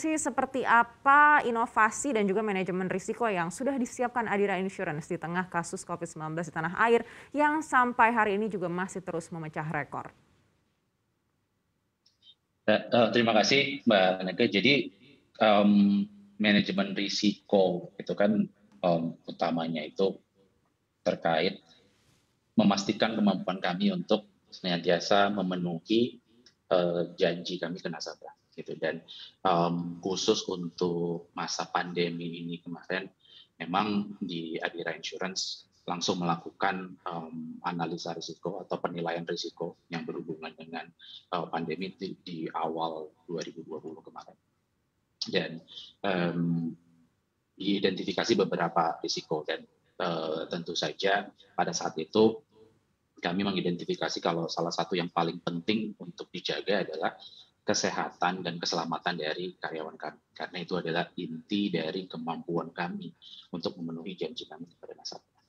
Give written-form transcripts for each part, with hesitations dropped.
sih seperti apa inovasi dan juga manajemen risiko yang sudah disiapkan Adira Insurance di tengah kasus COVID-19 di tanah air yang sampai hari ini juga masih terus memecah rekor? Terima kasih Mbak Neke. Jadi manajemen risiko itu kan utamanya itu terkait memastikan kemampuan kami untuk senantiasa memenuhi janji kami ke nasabah gitu. Dan khusus untuk masa pandemi ini kemarin memang di Adira Insurance langsung melakukan analisa risiko atau penilaian risiko yang berhubungan dengan pandemi di awal 2020 kemarin. Dan diidentifikasi beberapa risiko dan tentu saja pada saat itu kami mengidentifikasi kalau salah satu yang paling penting untuk dijaga adalah kesehatan dan keselamatan dari karyawan kami. Karena itu adalah inti dari kemampuan kami untuk memenuhi janji kami kepada nasabah.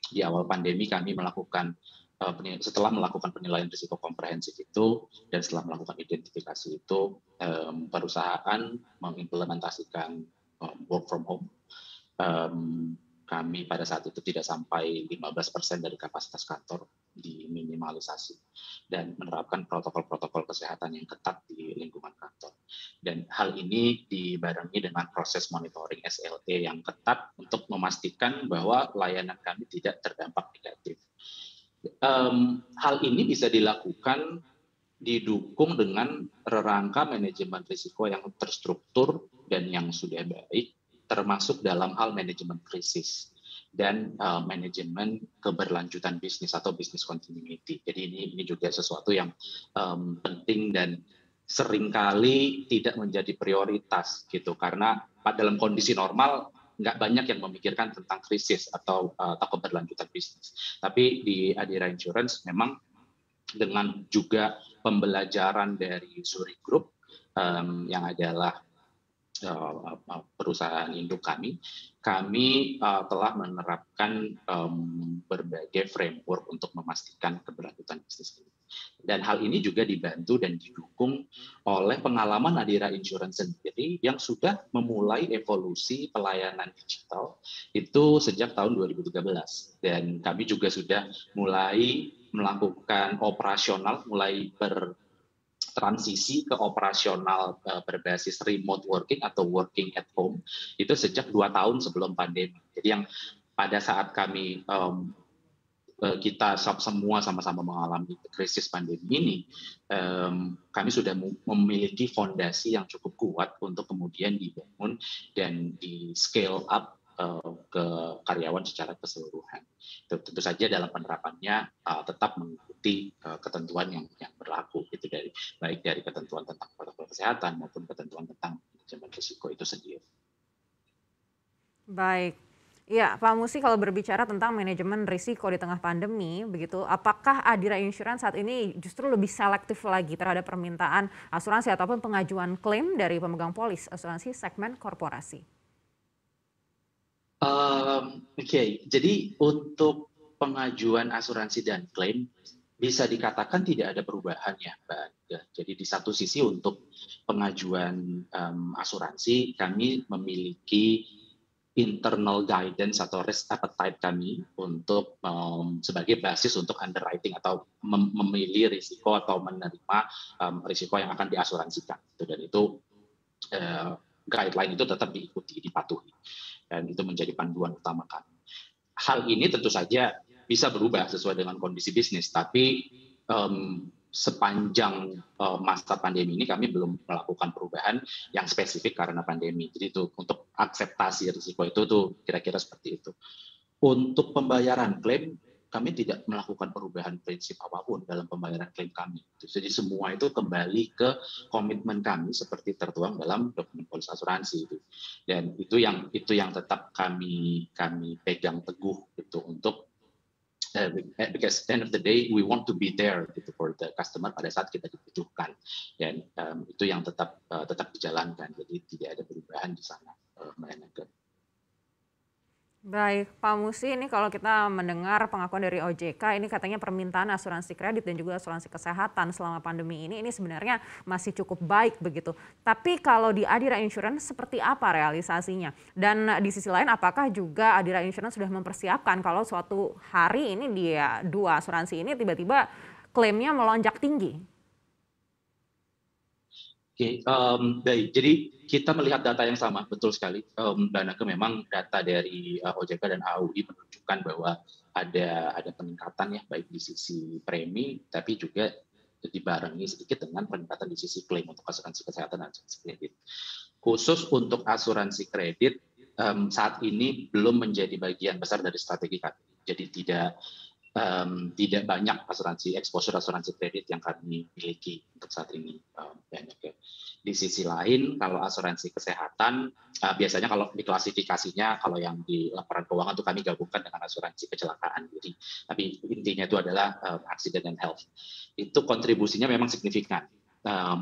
Di awal pandemi kami melakukan setelah melakukan penilaian risiko komprehensif itu dan setelah melakukan identifikasi itu, perusahaan mengimplementasikan work from home. Kami pada saat itu tidak sampai 15% dari kapasitas kantor diminimalisasi dan menerapkan protokol-protokol kesehatan yang ketat di lingkungan kantor. Dan hal ini dibarengi dengan proses monitoring SLA yang ketat untuk memastikan bahwa layanan kami tidak terdampak negatif. Hal ini bisa dilakukan didukung dengan rangka manajemen risiko yang terstruktur dan yang sudah baik, termasuk dalam hal manajemen krisis dan manajemen keberlanjutan bisnis atau business continuity. Jadi ini juga sesuatu yang penting dan seringkali tidak menjadi prioritas gitu, karena dalam kondisi normal nggak banyak yang memikirkan tentang krisis atau keberlanjutan bisnis. Tapi di Adira Insurance memang dengan juga pembelajaran dari Zurich Group yang adalah perusahaan induk kami telah menerapkan berbagai framework untuk memastikan keberlanjutan bisnis ini. Dan hal ini juga dibantu dan didukung oleh pengalaman Adira Insurance sendiri yang sudah memulai evolusi pelayanan digital itu sejak tahun 2013. Dan kami juga sudah mulai melakukan operasional, mulai bertransisi ke operasional berbasis remote working atau working at home itu sejak 2 tahun sebelum pandemi. Jadi yang pada saat kami kita semua sama-sama mengalami krisis pandemi ini, kami sudah memiliki fondasi yang cukup kuat untuk kemudian dibangun dan di scale up ke karyawan secara keseluruhan. Tentu saja dalam penerapannya tetap mengikuti ketentuan yang berlaku, gitu, baik dari ketentuan tentang protokol kesehatan maupun ketentuan tentang manajemen risiko itu sendiri. Baik. Ya, Pak Musi, kalau berbicara tentang manajemen risiko di tengah pandemi, begitu, apakah Adira Insurance saat ini justru lebih selektif lagi terhadap permintaan asuransi ataupun pengajuan klaim dari pemegang polis asuransi segmen korporasi? Oke, jadi untuk pengajuan asuransi dan klaim bisa dikatakan tidak ada perubahan ya, Mbak. Jadi di satu sisi untuk pengajuan asuransi kami memiliki internal guidance atau risk appetite kami untuk sebagai basis untuk underwriting atau memilih risiko atau menerima risiko yang akan diasuransikan. Dan itu guideline itu tetap diikuti, dipatuhi, dan itu menjadi panduan utama kami. Hal ini tentu saja bisa berubah sesuai dengan kondisi bisnis, tapi sepanjang masa pandemi ini kami belum melakukan perubahan yang spesifik karena pandemi. Jadi itu untuk akseptasi risiko itu tuh kira-kira seperti itu. Untuk pembayaran klaim kami tidak melakukan perubahan prinsip apapun dalam pembayaran klaim kami. Jadi semua itu kembali ke komitmen kami seperti tertuang dalam dokumen polis asuransi itu. Dan itu yang tetap kami pegang teguh gitu untuk because at the end of the day we want to be there gitu for the customer pada saat kita dibutuhkan, dan itu yang tetap dijalankan, jadi tidak ada perubahan di sana. Baik, Pak Musi, ini kalau kita mendengar pengakuan dari OJK, ini katanya permintaan asuransi kredit dan juga asuransi kesehatan selama pandemi ini sebenarnya masih cukup baik begitu. Tapi kalau di Adira Insurance seperti apa realisasinya? Dan di sisi lain, apakah juga Adira Insurance sudah mempersiapkan kalau suatu hari ini dia dua asuransi ini tiba-tiba klaimnya melonjak tinggi? Oke, baik. Jadi kita melihat data yang sama, betul sekali. Mbak Nake, memang data dari OJK dan AUI menunjukkan bahwa ada peningkatan ya, baik di sisi premi, tapi juga dibarengi sedikit dengan peningkatan di sisi klaim untuk asuransi kesehatan dan asuransi kredit. Khusus untuk asuransi kredit, saat ini belum menjadi bagian besar dari strategi kami. Jadi tidak banyak exposure asuransi kredit yang kami miliki untuk saat ini, banyak ya. Di sisi lain, kalau asuransi kesehatan, biasanya kalau diklasifikasinya, kalau yang di laporan keuangan itu kami gabungkan dengan asuransi kecelakaan. Jadi, tapi intinya itu adalah accident and health. Itu kontribusinya memang signifikan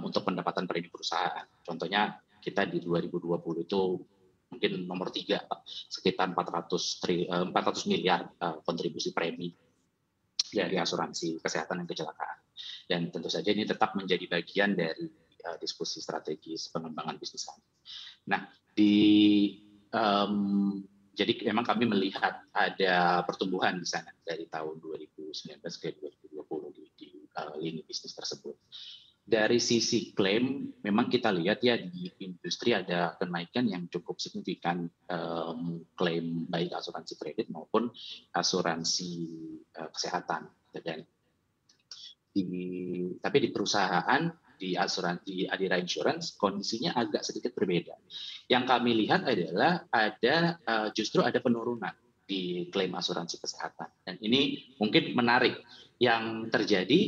untuk pendapatan premi perusahaan. Contohnya kita di 2020 itu mungkin nomor 3, sekitar 400 miliar kontribusi premi dari asuransi kesehatan dan kecelakaan. Dan tentu saja ini tetap menjadi bagian dari diskusi strategis pengembangan bisnis kami. Nah, jadi memang kami melihat ada pertumbuhan di sana dari tahun 2019 ke 2020 di lini bisnis tersebut. Dari sisi klaim, memang kita lihat ya di industri ada kenaikan yang cukup signifikan, klaim baik asuransi kredit maupun asuransi kesehatan. Dan tapi di perusahaan, di asuransi Adira Insurance, kondisinya agak sedikit berbeda. Yang kami lihat adalah justru ada penurunan di klaim asuransi kesehatan. Dan ini mungkin menarik. Yang terjadi,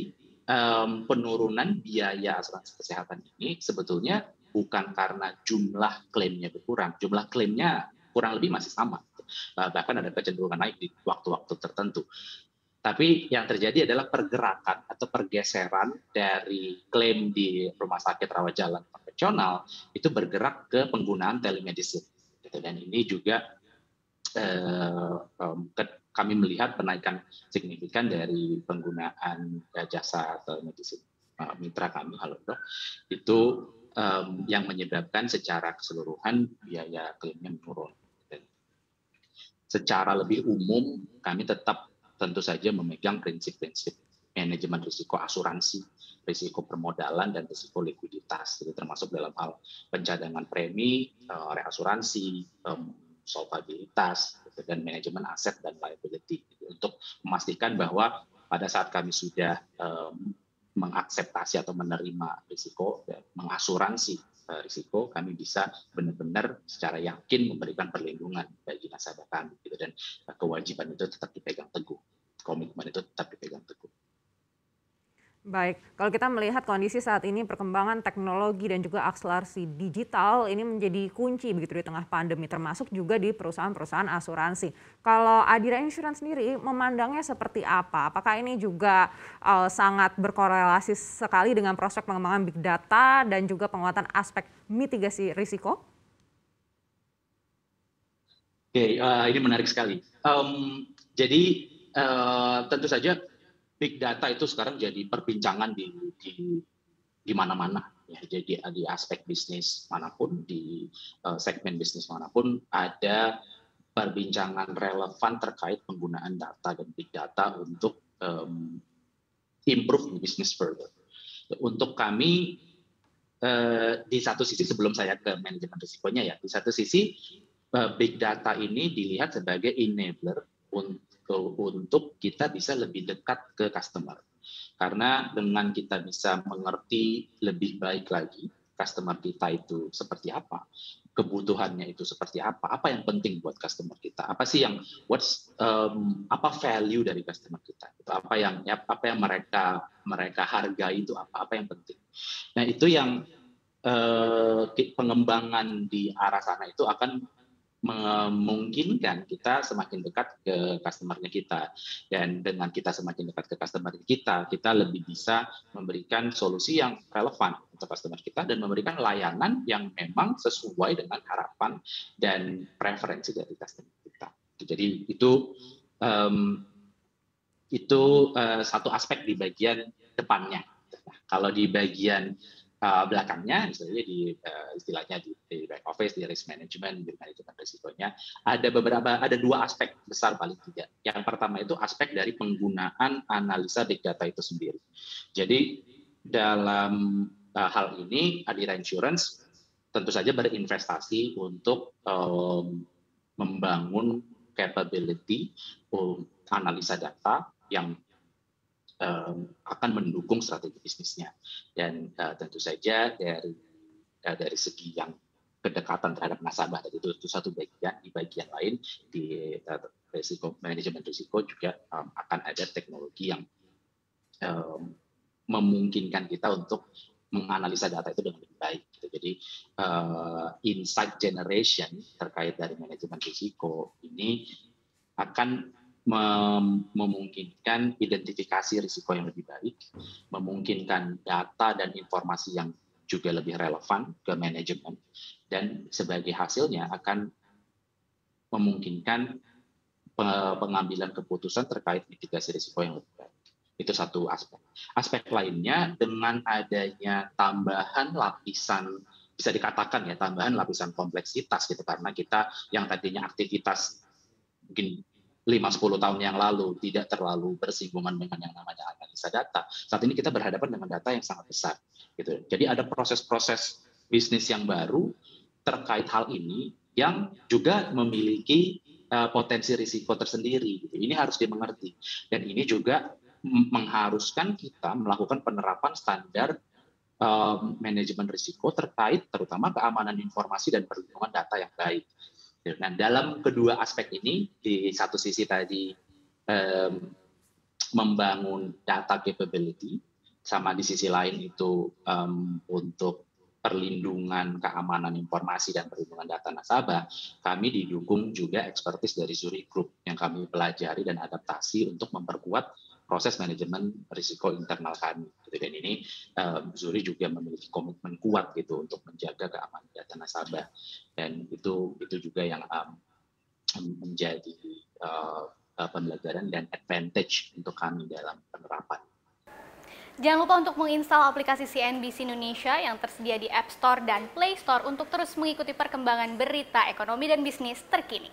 penurunan biaya asuransi kesehatan ini sebetulnya bukan karena jumlah klaimnya berkurang. Jumlah klaimnya kurang lebih masih sama. Bahkan ada kecenderungan naik di waktu-waktu tertentu. Tapi yang terjadi adalah pergerakan atau pergeseran dari klaim di rumah sakit rawat jalan konvensional itu bergerak ke penggunaan telemedicine. Dan ini juga kami melihat kenaikan signifikan dari penggunaan jasa telemedicine mitra kami Halodoc itu yang menyebabkan secara keseluruhan biaya klaimnya menurun. Dan secara lebih umum kami tetap tentu saja memegang prinsip-prinsip manajemen risiko asuransi, risiko permodalan, dan risiko likuiditas, jadi termasuk dalam hal pencadangan premi, reasuransi, solvabilitas, dan manajemen aset dan liability, untuk memastikan bahwa pada saat kami sudah mengakseptasi atau menerima risiko, mengasuransi risiko, kami bisa benar-benar secara yakin memberikan perlindungan bagi nasabah kami, dan kewajiban itu tetap dipegang teguh, komitmen itu tetap dipegang teguh. Baik, kalau kita melihat kondisi saat ini perkembangan teknologi dan juga akselerasi digital ini menjadi kunci begitu di tengah pandemi, termasuk juga di perusahaan-perusahaan asuransi. Kalau Adira Insurance sendiri memandangnya seperti apa? Apakah ini juga sangat berkorelasi sekali dengan prospek pengembangan big data dan juga penguatan aspek mitigasi risiko? Oke, ini menarik sekali. Jadi tentu saja big data itu sekarang jadi perbincangan di mana-mana. Ya, jadi di aspek bisnis manapun, di segmen bisnis manapun, ada perbincangan relevan terkait penggunaan data dan big data untuk improve business further. Untuk kami, di satu sisi, sebelum saya ke manajemen risikonya ya, di satu sisi big data ini dilihat sebagai enabler untuk kita bisa lebih dekat ke customer. Karena dengan kita bisa mengerti lebih baik lagi customer kita itu seperti apa, kebutuhannya itu seperti apa yang penting buat customer kita, apa sih yang apa value dari customer kita, itu apa yang mereka hargai, itu apa yang penting. Nah, itu yang pengembangan di arah sana itu akan memungkinkan kita semakin dekat ke customer-nya kita. Dan dengan kita semakin dekat ke customer kita lebih bisa memberikan solusi yang relevan untuk customer kita dan memberikan layanan yang memang sesuai dengan harapan dan preferensi dari customer kita. Jadi satu aspek di bagian depannya. Nah, kalau di bagian belakangnya, misalnya istilahnya di back office, di risk management, di manajemen risikonya, ada dua aspek besar paling tidak. Yang pertama itu aspek dari penggunaan analisa big data itu sendiri. Jadi dalam hal ini Adira Insurance tentu saja berinvestasi untuk membangun capability analisa data yang akan mendukung strategi bisnisnya. Dan tentu saja dari segi yang kedekatan terhadap nasabah, itu satu bagian. Di bagian lain, di manajemen risiko juga akan ada teknologi yang memungkinkan kita untuk menganalisa data itu dengan lebih baik. Jadi insight generation terkait dari manajemen risiko ini akan memungkinkan identifikasi risiko yang lebih baik, memungkinkan data dan informasi yang juga lebih relevan ke manajemen, dan sebagai hasilnya akan memungkinkan pengambilan keputusan terkait mitigasi risiko yang lebih baik. Itu satu aspek. Aspek lainnya, dengan adanya tambahan lapisan, bisa dikatakan ya tambahan lapisan kompleksitas gitu, karena kita yang tadinya aktivitas mungkin 5-10 tahun yang lalu tidak terlalu bersinggungan dengan yang namanya analisa data. Saat ini kita berhadapan dengan data yang sangat besar. Gitu. Jadi ada proses-proses bisnis yang baru terkait hal ini yang juga memiliki potensi risiko tersendiri. Gitu. Ini harus dimengerti. Dan ini juga mengharuskan kita melakukan penerapan standar manajemen risiko terkait terutama keamanan informasi dan perlindungan data yang baik. Nah, dalam kedua aspek ini, di satu sisi tadi membangun data capability, sama di sisi lain itu untuk perlindungan keamanan informasi dan perlindungan data nasabah, kami didukung juga ekspertis dari Zurich Group yang kami pelajari dan adaptasi untuk memperkuat proses manajemen risiko internal kami. Dan ini Zurich juga memiliki komitmen kuat gitu untuk menjaga keamanan data nasabah, dan itu juga yang menjadi pembelajaran dan advantage untuk kami dalam penerapan. Jangan lupa untuk menginstal aplikasi CNBC Indonesia yang tersedia di App Store dan Play Store untuk terus mengikuti perkembangan berita ekonomi dan bisnis terkini.